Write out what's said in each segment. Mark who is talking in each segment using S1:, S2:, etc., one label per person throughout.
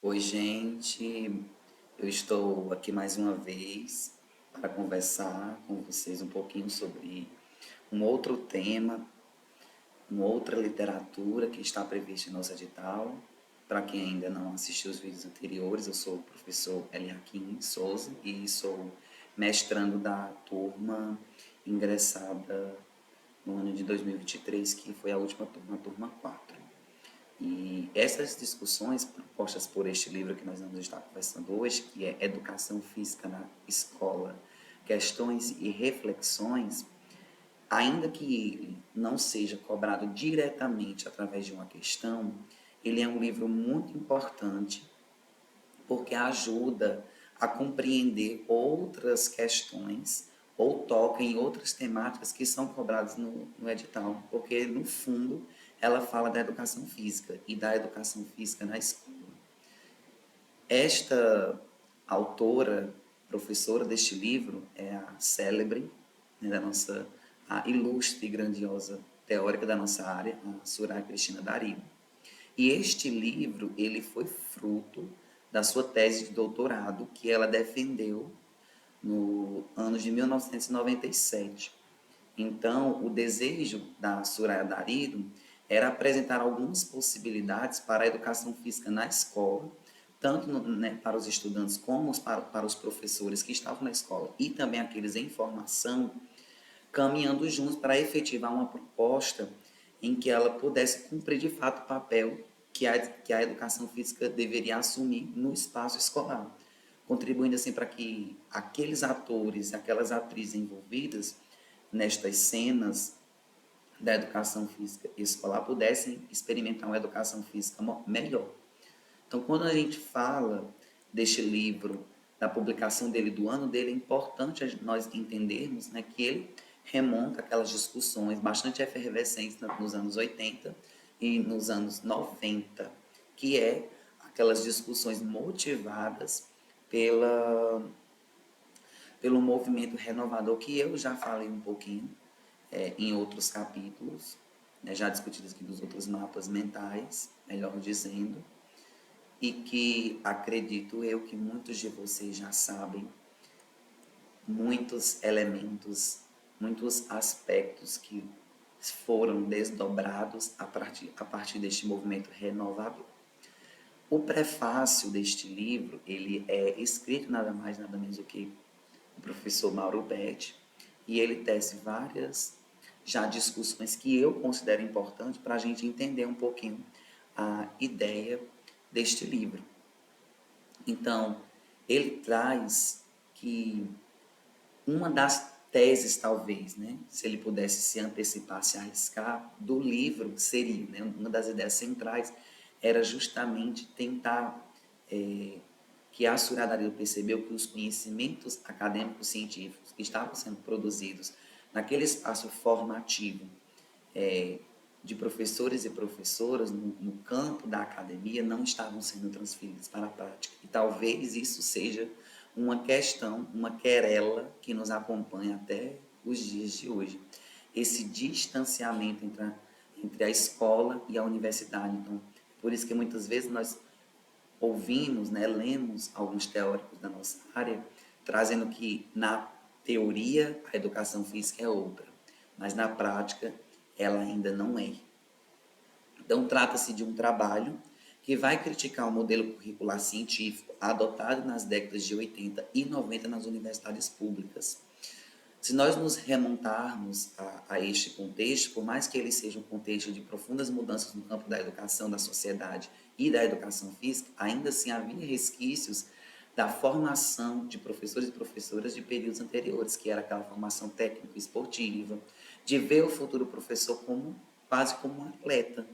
S1: Oi, gente. Eu estou aqui mais uma vez para conversar com vocês um pouquinho sobre um outro tema, uma outra literatura que está prevista em nosso edital. Para quem ainda não assistiu os vídeos anteriores, eu sou o professor Eliakim Souza e sou mestrando da turma ingressada no ano de 2023, que foi a última turma, a turma 4. E essas discussões propostas por este livro que nós vamos estar conversando hoje, que é Educação Física na Escola, Questões e Reflexões, ainda que não seja cobrado diretamente através de uma questão, ele é um livro muito importante porque ajuda a compreender outras questões ou toca em outras temáticas que são cobradas no edital, porque no fundo ela fala da educação física e da educação física na escola. Esta autora, professora deste livro, é a célebre, né, da nossa, a ilustre e grandiosa teórica da nossa área, a Soraya Cristina Darino. E este livro, ele foi fruto da sua tese de doutorado, que ela defendeu no ano de 1997. Então, o desejo da Soraya Darino era apresentar algumas possibilidades para a educação física na escola, tanto né, para os estudantes como para os professores que estavam na escola e também aqueles em formação, caminhando juntos para efetivar uma proposta em que ela pudesse cumprir de fato o papel que a educação física deveria assumir no espaço escolar, contribuindo assim para que aqueles atores, aquelas atrizes envolvidas nestas cenas da educação física escolar pudessem experimentar uma educação física melhor. Então, quando a gente fala deste livro, da publicação dele, do ano dele, é importante nós entendermos, né, que ele remonta aquelas discussões bastante efervescentes nos anos 80 e nos anos 90, que é aquelas discussões motivadas pela, pelo movimento renovador, que eu já falei um pouquinho em outros capítulos, né, já discutidos aqui dos outros mapas mentais, melhor dizendo, e que acredito eu que muitos de vocês já sabem, muitos elementos, muitos aspectos que foram desdobrados a partir deste movimento renovador. O prefácio deste livro, ele é escrito nada mais nada menos do que o professor Mauro Betti, e ele tece várias já discussões que eu considero importantes para a gente entender um pouquinho a ideia deste livro. Então, ele traz que uma das teses, talvez, né, se ele pudesse se antecipar, se arriscar, do livro seria, né, uma das ideias centrais era justamente tentar que a Suradaria percebeu que os conhecimentos acadêmicos científicos que estavam sendo produzidos naquele espaço formativo de professores e professoras no campo da academia não estavam sendo transferidos para a prática. E talvez isso seja uma questão, uma querela que nos acompanha até os dias de hoje. Esse distanciamento entre a escola e a universidade. Então, por isso que muitas vezes nós ouvimos, né, lemos alguns teóricos da nossa área, trazendo que na teoria a educação física é outra, mas na prática ela ainda não é. Então, trata-se de um trabalho que vai criticar o modelo curricular científico adotado nas décadas de 80 e 90 nas universidades públicas. Se nós nos remontarmos a este contexto, por mais que ele seja um contexto de profundas mudanças no campo da educação, da sociedade e da educação física, ainda assim havia resquícios da formação de professores e professoras de períodos anteriores, que era aquela formação técnico-esportiva, de ver o futuro professor como quase como um atleta,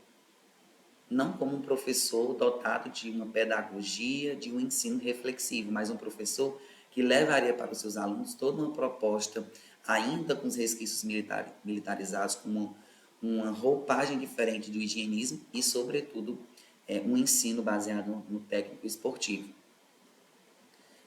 S1: não como um professor dotado de uma pedagogia, de um ensino reflexivo, mas um professor que levaria para os seus alunos toda uma proposta, ainda com os resquícios militarizados, com uma roupagem diferente do higienismo e, sobretudo, um ensino baseado no técnico esportivo.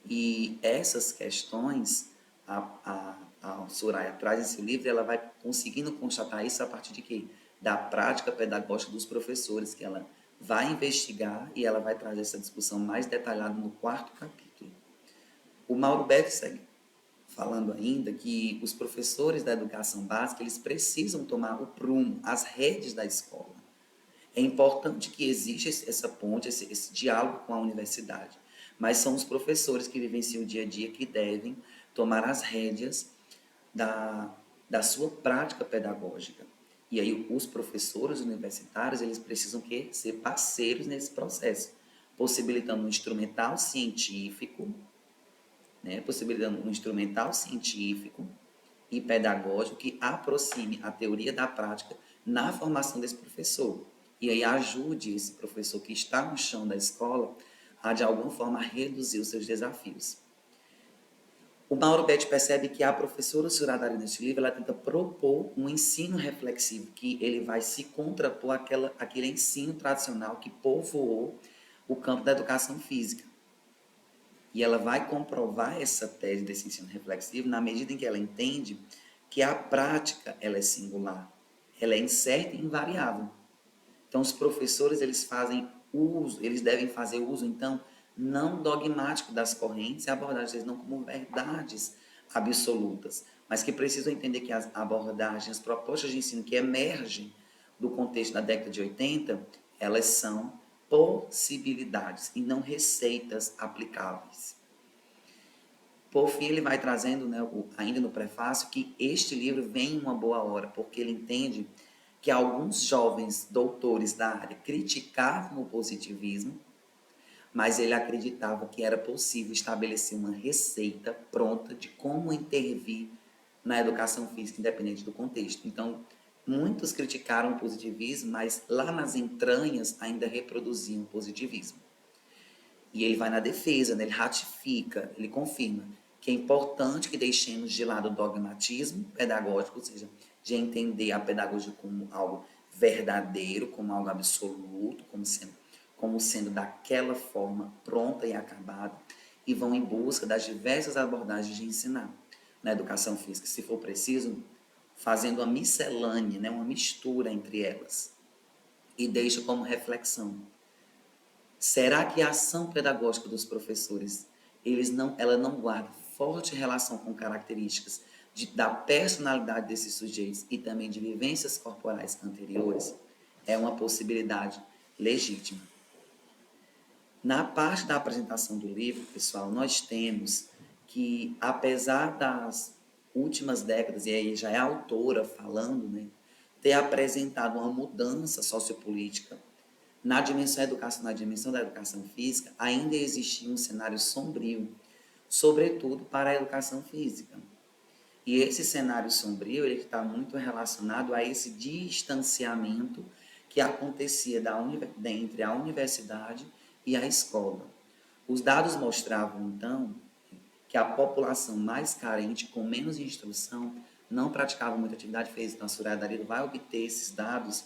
S1: E essas questões, a Soraya traz esse livro, ela vai conseguindo constatar isso a partir de quê? Da prática pedagógica dos professores, que ela vai investigar e ela vai trazer essa discussão mais detalhada no 4º capítulo. O Mauro Betti segue falando ainda que os professores da educação básica, eles precisam tomar o prumo, as rédeas da escola. É importante que exista essa ponte, esse diálogo com a universidade, mas são os professores que vivenciam o dia a dia que devem tomar as rédeas da sua prática pedagógica. E aí os professores universitários, eles precisam ser parceiros nesse processo, possibilitando um instrumental científico, né, possibilitando um instrumental científico e pedagógico que aproxime a teoria da prática na formação desse professor. E aí ajude esse professor que está no chão da escola a, de alguma forma, reduzir os seus desafios. O Mauro Betti percebe que a professora Suradari, neste livro, ela tenta propor um ensino reflexivo, que ele vai se contrapor àquele ensino tradicional que povoou o campo da educação física. E ela vai comprovar essa tese desse ensino reflexivo na medida em que ela entende que a prática ela é singular, ela é incerta e invariável. Então, os professores eles devem fazer uso, então, não dogmático das correntes e abordagens, não como verdades absolutas, mas que precisam entender que as abordagens, as propostas de ensino que emergem do contexto da década de 80, elas são possibilidades e não receitas aplicáveis. Por fim, ele vai trazendo, né, ainda no prefácio, que este livro vem em uma boa hora, porque ele entende que alguns jovens doutores da área criticavam o positivismo, mas ele acreditava que era possível estabelecer uma receita pronta de como intervir na educação física, independente do contexto. Então, muitos criticaram o positivismo, mas lá nas entranhas ainda reproduziam o positivismo. E ele vai na defesa, né? Ele ratifica, ele confirma que é importante que deixemos de lado o dogmatismo pedagógico, ou seja, de entender a pedagogia como algo verdadeiro, como algo absoluto, como sendo daquela forma pronta e acabada, e vão em busca das diversas abordagens de ensinar na educação física, se for preciso, fazendo uma miscelânea, né? Uma mistura entre elas, e deixa como reflexão. Será que a ação pedagógica dos professores, ela não guarda forte relação com características da personalidade desses sujeitos e também de vivências corporais anteriores? É uma possibilidade legítima. Na parte da apresentação do livro, pessoal, nós temos que, apesar das últimas décadas, e aí já é a autora falando, né, ter apresentado uma mudança sociopolítica na dimensão da educação física, ainda existia um cenário sombrio, sobretudo para a educação física. E esse cenário sombrio ele está muito relacionado a esse distanciamento que acontecia entre a universidade e a escola. Os dados mostravam, então, que a população mais carente, com menos instrução, não praticava muita atividade física. Então, a Soraya Darilo vai obter esses dados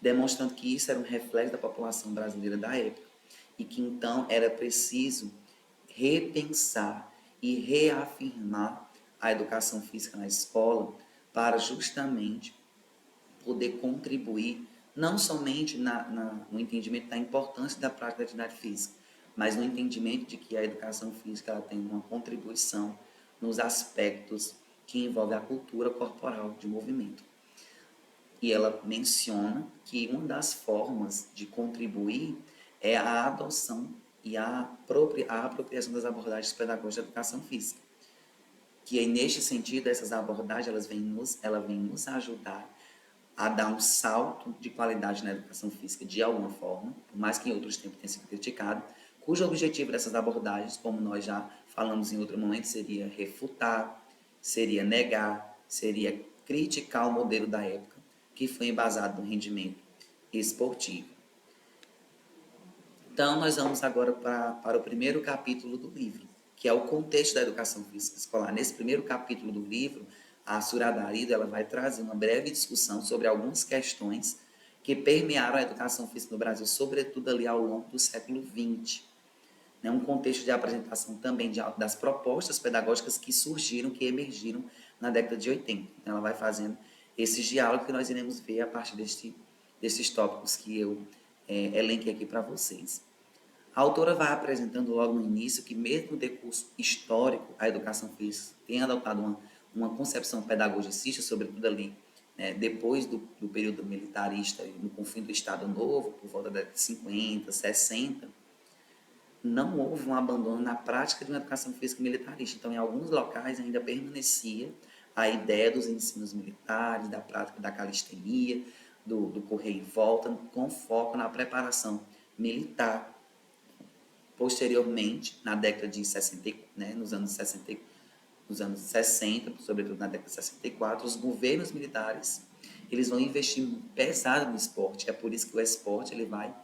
S1: demonstrando que isso era um reflexo da população brasileira da época e que então era preciso repensar e reafirmar a educação física na escola para justamente poder contribuir não somente no entendimento da importância da prática da atividade física, mas no entendimento de que a educação física ela tem uma contribuição nos aspectos que envolvem a cultura corporal de movimento. E ela menciona que uma das formas de contribuir é a adoção e a apropriação das abordagens pedagógicas da educação física. Que aí, neste sentido, essas abordagens ela vem nos ajudar a dar um salto de qualidade na educação física de alguma forma, por mais que em outros tempos tenha sido criticado, cujo objetivo dessas abordagens, como nós já falamos em outro momento, seria refutar, seria negar, seria criticar o modelo da época, que foi embasado no rendimento esportivo. Então, nós vamos agora para o primeiro capítulo do livro, que é o contexto da educação física escolar. Nesse primeiro capítulo do livro, a Suradari ela vai trazer uma breve discussão sobre algumas questões que permearam a educação física no Brasil, sobretudo ali ao longo do século XX. Um contexto de apresentação também das propostas pedagógicas que surgiram, que emergiram na década de 80. Então, ela vai fazendo esses diálogos que nós iremos ver a partir desses tópicos que eu elenquei aqui para vocês. A autora vai apresentando logo no início que, mesmo no decurso histórico, a educação física tem adotado uma concepção pedagogicista, sobretudo ali, né, depois do período militarista, no confim do Estado Novo, por volta da década de 50, 60, não houve um abandono na prática de uma educação física militarista. Então, em alguns locais ainda permanecia a ideia dos ensinos militares, da prática da calistenia, do correr em volta, com foco na preparação militar. Posteriormente, na década de 60, né, nos anos 60, sobretudo na década de 64, os governos militares eles vão investir pesado no esporte. É por isso que o esporte ele vai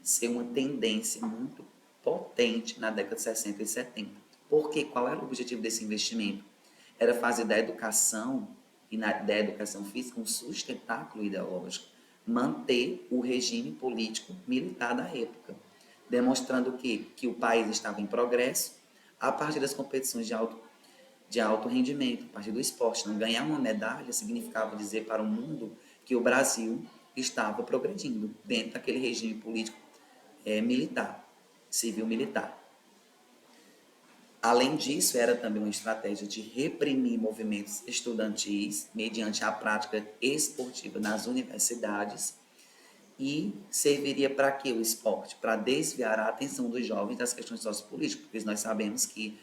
S1: ser uma tendência muito potente na década de 60 e 70. Porque qual era o objetivo desse investimento? Era fazer da educação e da educação física um sustentáculo ideológico, manter o regime político militar da época, demonstrando que o país estava em progresso a partir das competições de alto rendimento, a partir do esporte. Não ganhar uma medalha significava dizer para o mundo que o Brasil estava progredindo dentro daquele regime político militar, civil-militar. Além disso, era também uma estratégia de reprimir movimentos estudantis mediante a prática esportiva nas universidades e serviria para quê o esporte? Para desviar a atenção dos jovens das questões sociopolíticas, porque nós sabemos que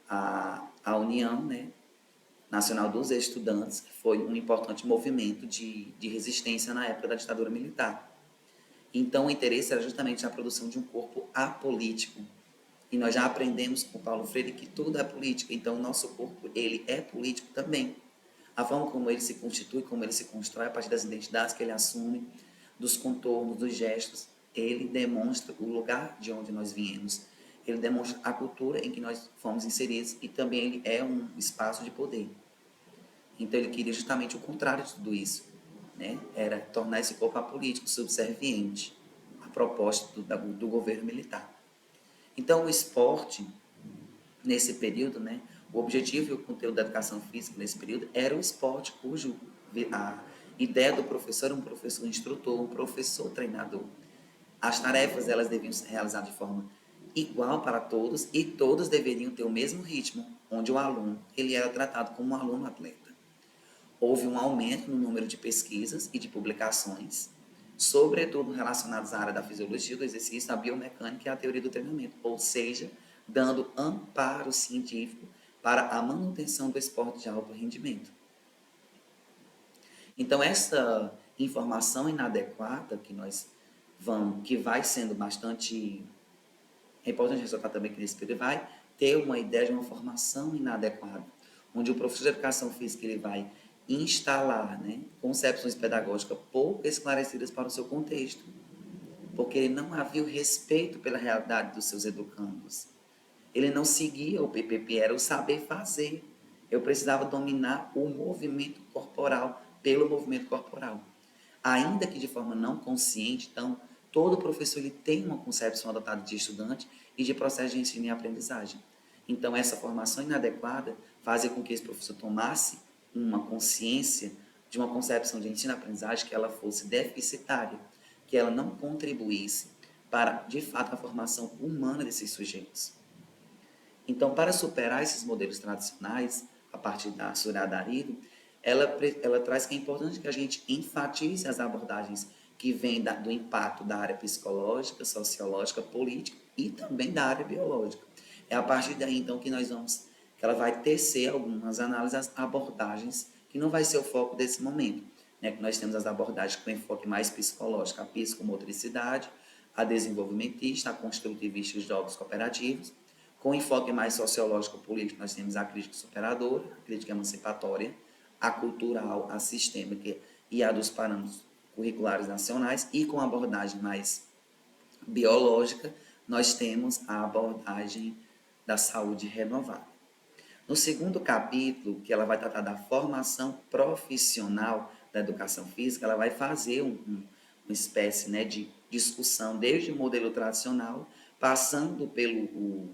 S1: a União, né, Nacional dos Estudantes foi um importante movimento de resistência na época da ditadura militar. Então, o interesse era justamente a produção de um corpo apolítico. E nós já aprendemos com Paulo Freire que tudo é política, então o nosso corpo ele é político também. A forma como ele se constitui, como ele se constrói a partir das identidades que ele assume, dos contornos, dos gestos, ele demonstra o lugar de onde nós viemos. Ele demonstra a cultura em que nós fomos inseridos e também ele é um espaço de poder. Então ele queria justamente o contrário de tudo isso, né? Era tornar esse corpo apolítico, subserviente à proposta do governo militar. Então o esporte, nesse período, né, o objetivo e o conteúdo da educação física nesse período era o esporte, cujo a ideia do professor era um professor instrutor, um professor treinador. As tarefas elas deviam ser realizadas de forma igual para todos e todos deveriam ter o mesmo ritmo, onde o aluno ele era tratado como um aluno atleta. Houve um aumento no número de pesquisas e de publicações, sobretudo relacionadas à área da fisiologia do exercício, da biomecânica e à teoria do treinamento, ou seja, dando amparo científico para a manutenção do esporte de alto rendimento. Então, essa informação inadequada que vai sendo bastante... É importante ressaltar também que nesse período vai ter uma ideia de uma formação inadequada, onde o professor de educação física ele vai instalar, né, concepções pedagógicas pouco esclarecidas para o seu contexto, porque ele não havia o respeito pela realidade dos seus educandos. Ele não seguia o PPP, era o saber fazer. Eu precisava dominar o movimento corporal pelo movimento corporal. Ainda que de forma não consciente, então, todo professor ele tem uma concepção adotada de estudante e de processo de ensino e aprendizagem. Então, essa formação inadequada fazia com que esse professor tomasse uma consciência de uma concepção de ensino e aprendizagem que ela fosse deficitária, que ela não contribuísse para, de fato, a formação humana desses sujeitos. Então, para superar esses modelos tradicionais, a partir da Surada Arido, ela traz que é importante que a gente enfatize as abordagens que vêm do impacto da área psicológica, sociológica, política e também da área biológica. É a partir daí, então, que ela vai tecer algumas análises, abordagens, que não vai ser o foco desse momento, né? Que nós temos as abordagens com enfoque mais psicológico, a psicomotricidade, a desenvolvimentista, a construtivista e os jogos cooperativos. Com enfoque mais sociológico político, nós temos a crítica superadora, a crítica emancipatória, a cultural, a sistêmica e a dos parâmetros curriculares nacionais. E com abordagem mais biológica, nós temos a abordagem da saúde renovada. No segundo capítulo, que ela vai tratar da formação profissional da educação física, ela vai fazer uma espécie, né, de discussão desde o modelo tradicional, passando pelo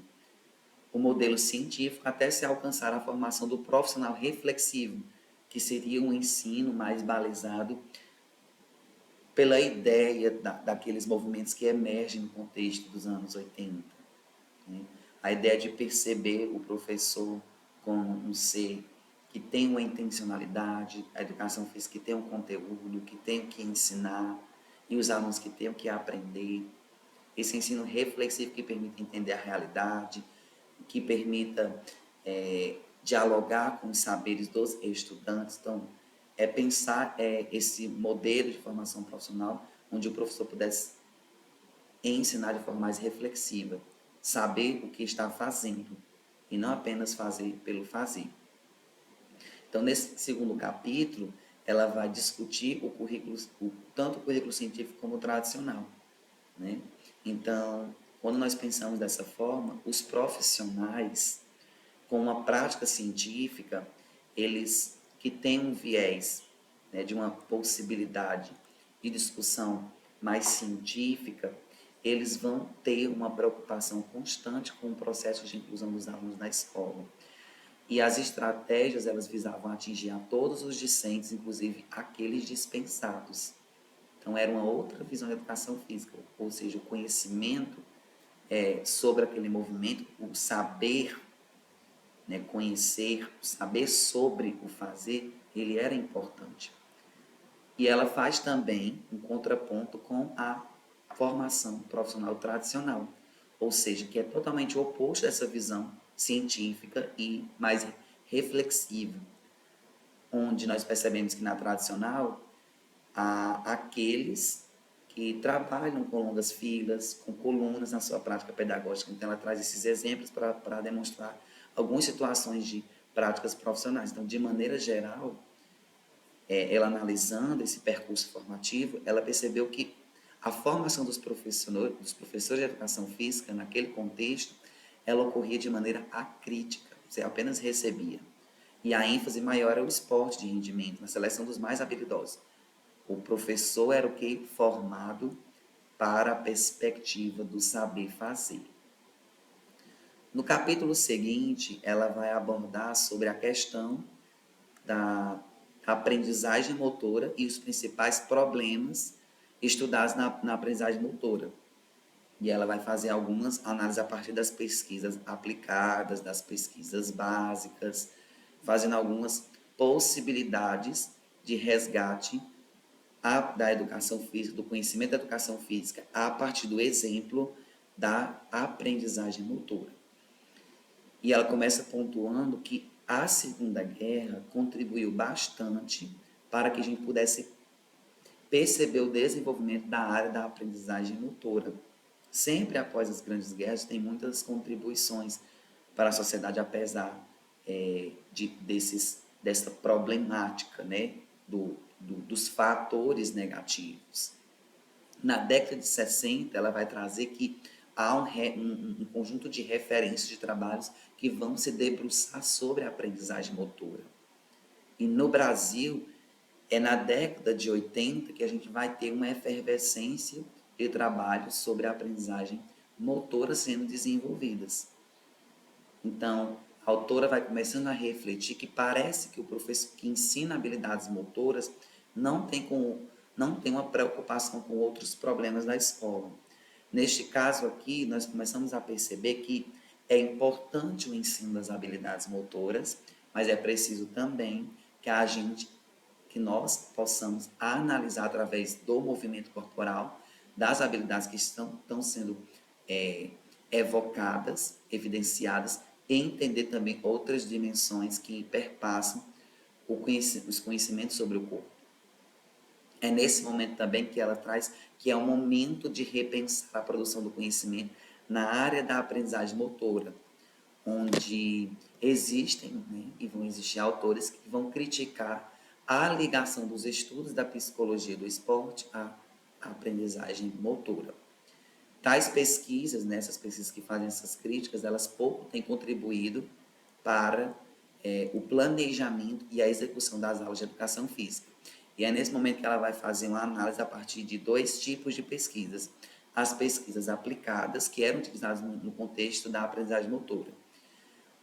S1: o modelo científico até se alcançar a formação do profissional reflexivo, que seria um ensino mais balizado pela ideia daqueles movimentos que emergem no contexto dos anos 80. Né? A ideia de perceber o professor como um ser que tem uma intencionalidade, a educação física que tem um conteúdo, que tem o que ensinar, e os alunos que têm o que aprender. Esse ensino reflexivo que permite entender a realidade, que permita dialogar com os saberes dos estudantes. Então, pensar esse modelo de formação profissional onde o professor pudesse ensinar de forma mais reflexiva, saber o que está fazendo e não apenas fazer pelo fazer. Então, nesse segundo capítulo, ela vai discutir o currículo, tanto o currículo científico como o tradicional, né? Então, quando nós pensamos dessa forma, os profissionais com uma prática científica, eles que têm um viés, né, de uma possibilidade de discussão mais científica, eles vão ter uma preocupação constante com o processo de inclusão dos alunos na escola. E as estratégias, elas visavam atingir a todos os discentes, inclusive aqueles dispensados. Então, era uma outra visão da educação física, ou seja, o conhecimento sobre aquele movimento, o saber, né, conhecer, o saber sobre o fazer, ele era importante. E ela faz também um contraponto com a formação profissional tradicional, ou seja, que é totalmente oposto dessa visão científica e mais reflexiva, onde nós percebemos que na tradicional há aqueles que trabalham com longas filas, com colunas na sua prática pedagógica. Então, ela traz esses exemplos para demonstrar algumas situações de práticas profissionais. Então, de maneira geral, ela analisando esse percurso formativo, ela percebeu que a formação dos professores de educação física, naquele contexto, ela ocorria de maneira acrítica, você apenas recebia. E a ênfase maior era o esporte de rendimento, na seleção dos mais habilidosos. O professor era o que? Formado para a perspectiva do saber fazer. No capítulo seguinte, ela vai abordar sobre a questão da aprendizagem motora e os principais problemas estudados na aprendizagem motora. E ela vai fazer algumas análises a partir das pesquisas aplicadas, das pesquisas básicas, fazendo algumas possibilidades de resgate da educação física, do conhecimento da educação física, a partir do exemplo da aprendizagem motora. E ela começa pontuando que a Segunda Guerra contribuiu bastante para que a gente pudesse perceber o desenvolvimento da área da aprendizagem motora. Sempre após as grandes guerras, tem muitas contribuições para a sociedade, apesar dessa problemática, né, dos fatores negativos. Na década de 60, ela vai trazer que há um conjunto de referências de trabalhos que vão se debruçar sobre a aprendizagem motora. E no Brasil, é na década de 80 que a gente vai ter uma efervescência de trabalhos sobre a aprendizagem motora sendo desenvolvidas. Então, a autora vai começando a refletir que parece que o professor que ensina habilidades motoras não tem uma preocupação com outros problemas da escola. Neste caso aqui, nós começamos a perceber que é importante o ensino das habilidades motoras, mas é preciso também que nós possamos analisar através do movimento corporal, das habilidades que estão sendo evocadas, evidenciadas, e entender também outras dimensões que perpassam os conhecimentos sobre o corpo. É nesse momento também que ela traz que é um momento de repensar a produção do conhecimento na área da aprendizagem motora, onde existem, né, e vão existir autores que vão criticar a ligação dos estudos da psicologia do esporte à aprendizagem motora. Tais pesquisas, né, essas pesquisas que fazem essas críticas, elas pouco têm contribuído para o planejamento e a execução das aulas de educação física. E é nesse momento que ela vai fazer uma análise a partir de dois tipos de pesquisas. As pesquisas aplicadas, que eram utilizadas no contexto da aprendizagem motora,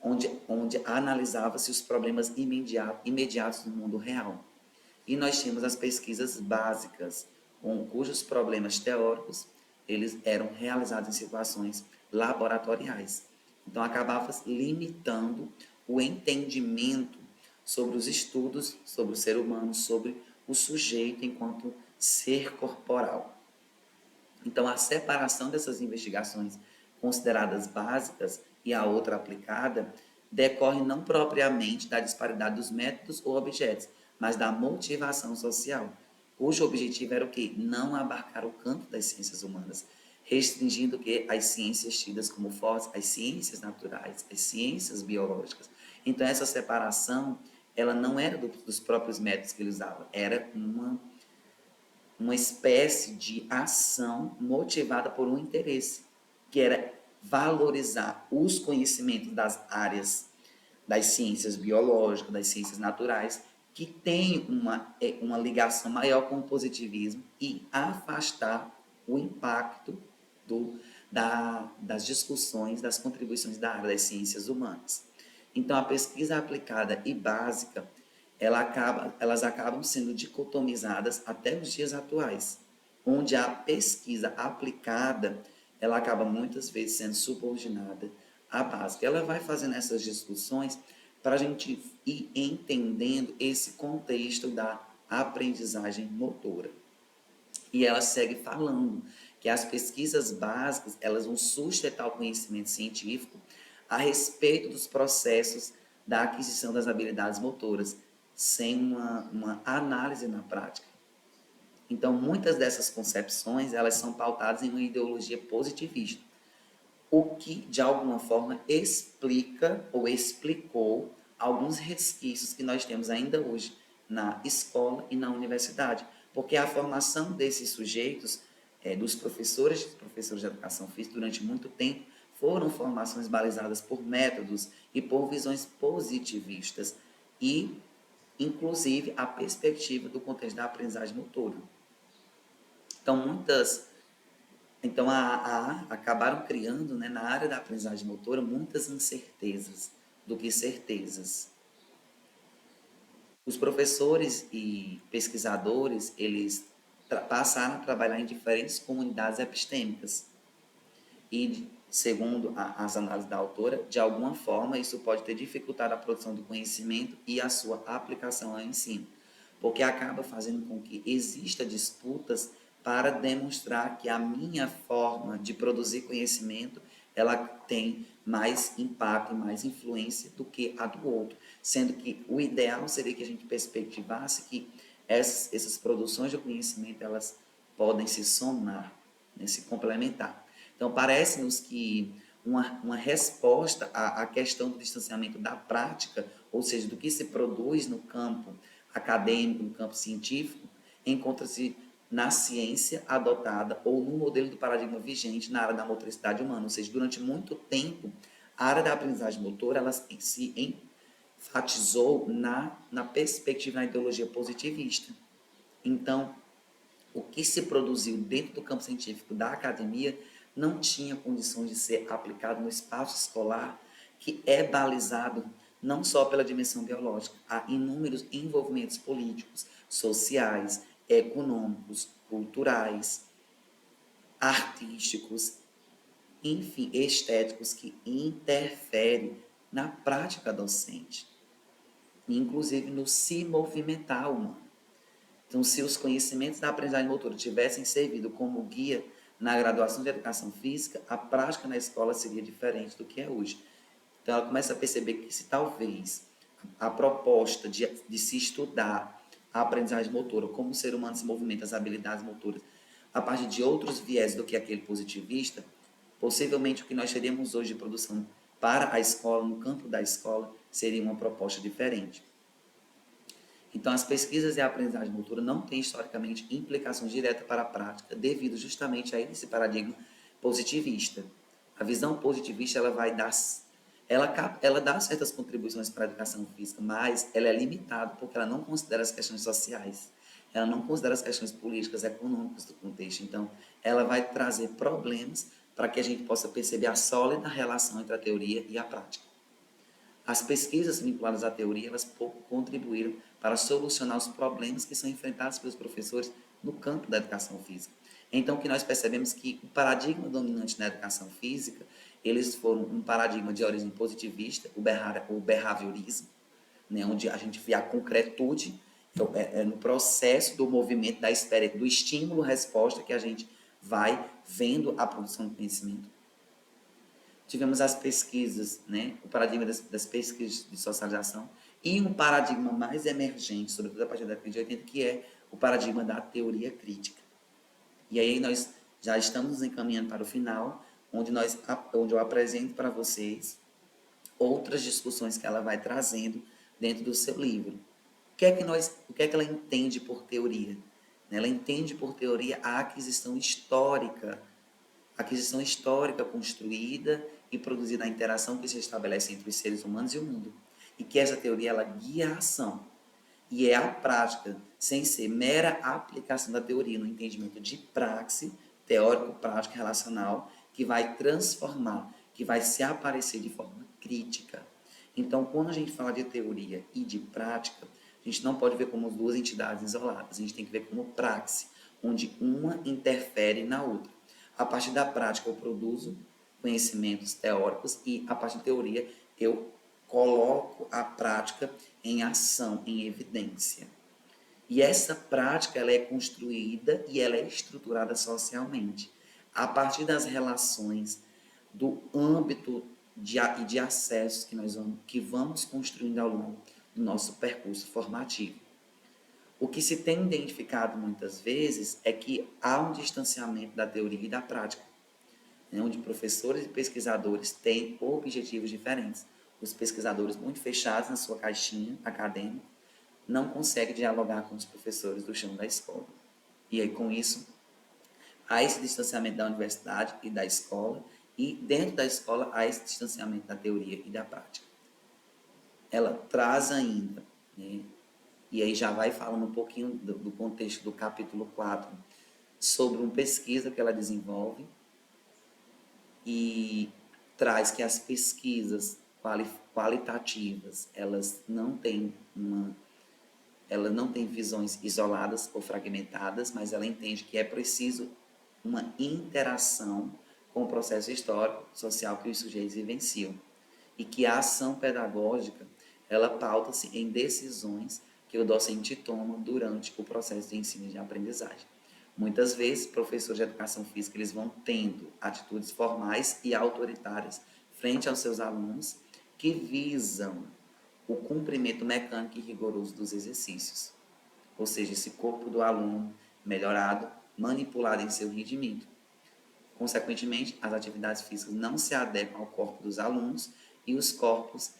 S1: onde analisava-se os problemas imediatos do mundo real. E nós tínhamos as pesquisas básicas, cujos problemas teóricos eles eram realizados em situações laboratoriais. Então, acabava limitando o entendimento sobre os estudos sobre o ser humano, sobre o sujeito enquanto ser corporal. Então, a separação dessas investigações consideradas básicas e a outra aplicada decorre não propriamente da disparidade dos métodos ou objetos, mas da motivação social, cujo objetivo era o quê? Não abarcar o campo das ciências humanas, restringindo que as ciências tidas como fortes, as ciências naturais, as ciências biológicas. Então, essa separação, ela não era dos próprios métodos que ele usava, era uma espécie de ação motivada por um interesse, que era valorizar os conhecimentos das áreas das ciências biológicas, das ciências naturais, que tem uma ligação maior com o positivismo e afastar o impacto das discussões, das contribuições da área das ciências humanas. Então, a pesquisa aplicada e básica, elas acabam sendo dicotomizadas até os dias atuais, onde a pesquisa aplicada, ela acaba muitas vezes sendo subordinada à básica. Ela vai fazendo essas discussões para a gente ir entendendo esse contexto da aprendizagem motora. E ela segue falando que as pesquisas básicas, elas vão sustentar o conhecimento científico a respeito dos processos da aquisição das habilidades motoras, sem uma análise na prática. Então, muitas dessas concepções, elas são pautadas em uma ideologia positivista, o que, de alguma forma, explica ou explicou alguns resquícios que nós temos ainda hoje na escola e na universidade, porque a formação desses sujeitos, dos professores de educação física, durante muito tempo, foram formações balizadas por métodos e por visões positivistas e, inclusive, a perspectiva do contexto da aprendizagem motora. Então, acabaram criando, né, na área da aprendizagem motora, muitas incertezas do que certezas. Os professores e pesquisadores, eles passaram a trabalhar em diferentes comunidades epistêmicas. E, segundo as análises da autora, de alguma forma isso pode ter dificultado a produção do conhecimento e a sua aplicação ao ensino, porque acaba fazendo com que exista disputas para demonstrar que a minha forma de produzir conhecimento, ela tem mais impacto e mais influência do que a do outro, sendo que o ideal seria que a gente perspectivasse que essas produções de conhecimento, elas podem se somar, né, se complementar. Então, parece-nos que uma resposta à questão do distanciamento da prática, ou seja, do que se produz no campo acadêmico, no campo científico, encontra-se na ciência adotada ou no modelo do paradigma vigente na área da motricidade humana. Ou seja, durante muito tempo, a área da aprendizagem motora ela se enfatizou na perspectiva, na ideologia positivista. Então, o que se produziu dentro do campo científico da academia não tinha condições de ser aplicado no espaço escolar, que é balizado não só pela dimensão biológica, há inúmeros envolvimentos políticos, sociais, econômicos, culturais, artísticos, enfim, estéticos, que interferem na prática docente, inclusive no se movimentar humano. Então, se os conhecimentos da aprendizagem motora tivessem servido como guia na graduação de educação física, a prática na escola seria diferente do que é hoje. Então, ela começa a perceber que se talvez a proposta de se estudar a aprendizagem motora, como o ser humano se movimenta, as habilidades motoras, a partir de outros viés do que aquele positivista, possivelmente o que nós teríamos hoje de produção para a escola, no campo da escola, seria uma proposta diferente. Então, as pesquisas e a aprendizagem motora não têm, historicamente, implicações diretas para a prática, devido justamente a esse paradigma positivista. A visão positivista, ela dá certas contribuições para a educação física, mas ela é limitada porque ela não considera as questões sociais, ela não considera as questões políticas, econômicas do contexto. Então, ela vai trazer problemas para que a gente possa perceber a sólida relação entre a teoria e a prática. As pesquisas vinculadas à teoria, elas pouco contribuíram para solucionar os problemas que são enfrentados pelos professores no campo da educação física. Então, que nós percebemos que o paradigma dominante na educação física, eles foram um paradigma de origem positivista, o behaviorismo, né, onde a gente vê a concretude no processo do movimento, do estímulo-resposta que a gente vai vendo a produção do conhecimento. Tivemos as pesquisas, né, o paradigma das pesquisas de socialização, e um paradigma mais emergente, sobretudo a partir da década de 80, que é o paradigma da teoria crítica. E aí nós já estamos nos encaminhando para o final, onde eu apresento para vocês outras discussões que ela vai trazendo dentro do seu livro. O que é que ela entende por teoria? Ela entende por teoria a aquisição histórica construída e produzida, a interação que se estabelece entre os seres humanos e o mundo. E que essa teoria ela guia a ação. E é a prática, sem ser mera aplicação da teoria no entendimento de praxe, teórico, prático e relacional, que vai transformar, que vai se aparecer de forma crítica. Então, quando a gente fala de teoria e de prática, a gente não pode ver como duas entidades isoladas, a gente tem que ver como praxe, onde uma interfere na outra. A partir da prática eu produzo conhecimentos teóricos e a partir da teoria eu coloco a prática em ação, em evidência. E essa prática ela é construída e ela é estruturada socialmente, a partir das relações do âmbito de acesso que vamos construindo ao longo do nosso percurso formativo. O que se tem identificado muitas vezes é que há um distanciamento da teoria e da prática, né, onde professores e pesquisadores têm objetivos diferentes. Os pesquisadores muito fechados na sua caixinha acadêmica não conseguem dialogar com os professores do chão da escola. E aí, com isso, há esse distanciamento da universidade e da escola, e dentro da escola há esse distanciamento da teoria e da prática. Ela traz ainda, né, e aí já vai falando um pouquinho do contexto do capítulo 4, sobre uma pesquisa que ela desenvolve, e traz que as pesquisas qualitativas, elas não têm visões isoladas ou fragmentadas, mas ela entende que é preciso uma interação com o processo histórico, social que os sujeitos vivenciam. E que a ação pedagógica, ela pauta-se em decisões que o docente toma durante o processo de ensino e de aprendizagem. Muitas vezes, professores de educação física, eles vão tendo atitudes formais e autoritárias frente aos seus alunos que visam o cumprimento mecânico e rigoroso dos exercícios. Ou seja, esse corpo do aluno melhorado, manipulado em seu rendimento. Consequentemente, as atividades físicas não se adequam ao corpo dos alunos e os corpos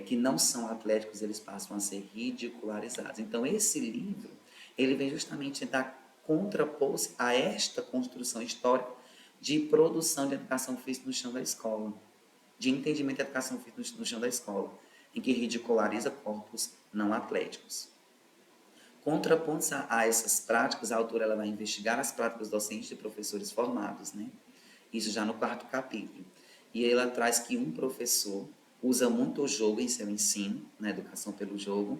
S1: que não são atléticos, eles passam a ser ridicularizados. Então, esse livro, ele vem justamente tentar contrapor-se a esta construção histórica de produção de educação física no chão da escola, de entendimento da educação física no chão da escola, em que ridiculariza corpos não atléticos. Contrapondo-se a essas práticas, a autora ela vai investigar as práticas docentes de professores formados, né? Isso já no 4º capítulo. E ela traz que um professor usa muito o jogo em seu ensino, na educação pelo jogo.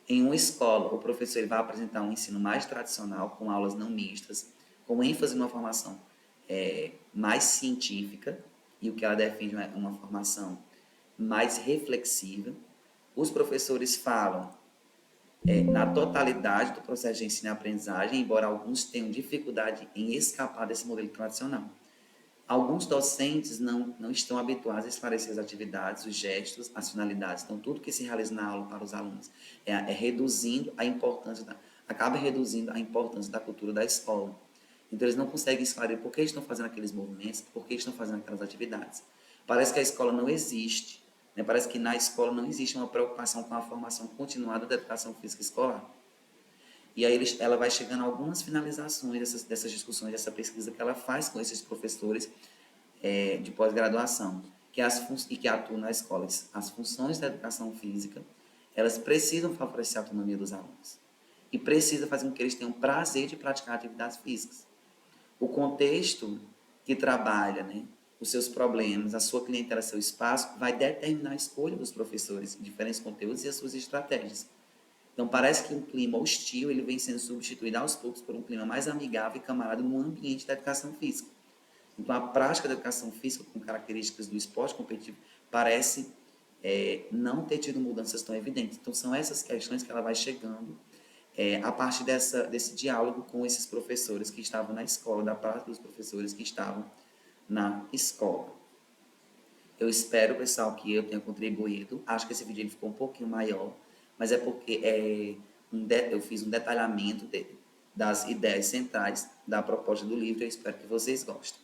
S1: Em uma escola, o professor ele vai apresentar um ensino mais tradicional, com aulas não mistas, com ênfase numa formação mais científica, e o que ela defende é uma formação mais reflexiva. Os professores falam na totalidade do processo de ensino e aprendizagem, embora alguns tenham dificuldade em escapar desse modelo tradicional. Alguns docentes não estão habituados a esclarecer as atividades, os gestos, as finalidades. Então, tudo que se realiza na aula para os alunos acaba reduzindo a importância da cultura da escola. Então, eles não conseguem esclarecer por que estão fazendo aqueles movimentos, por que estão fazendo aquelas atividades. Parece que a escola não existe, né? Parece que na escola não existe uma preocupação com a formação continuada da educação física escolar. E aí ela vai chegando a algumas finalizações dessas discussões, dessa pesquisa que ela faz com esses professores de pós-graduação, que atuam na escola. As funções da educação física, elas precisam favorecer a autonomia dos alunos. E precisa fazer com que eles tenham prazer de praticar atividades físicas. O contexto que trabalha, né, os seus problemas, a sua clientela, seu espaço, vai determinar a escolha dos professores em diferentes conteúdos e as suas estratégias. Então, parece que um clima hostil ele vem sendo substituído aos poucos por um clima mais amigável e camarada no ambiente da educação física. Então, a prática da educação física com características do esporte competitivo parece não ter tido mudanças tão evidentes. Então, são essas questões que ela vai chegando a partir desse diálogo com esses professores que estavam na escola, da parte dos professores que estavam na escola. Eu espero, pessoal, que eu tenha contribuído. Acho que esse vídeo ele ficou um pouquinho maior, mas é porque eu fiz um detalhamento das ideias centrais da proposta do livro. Eu espero que vocês gostem.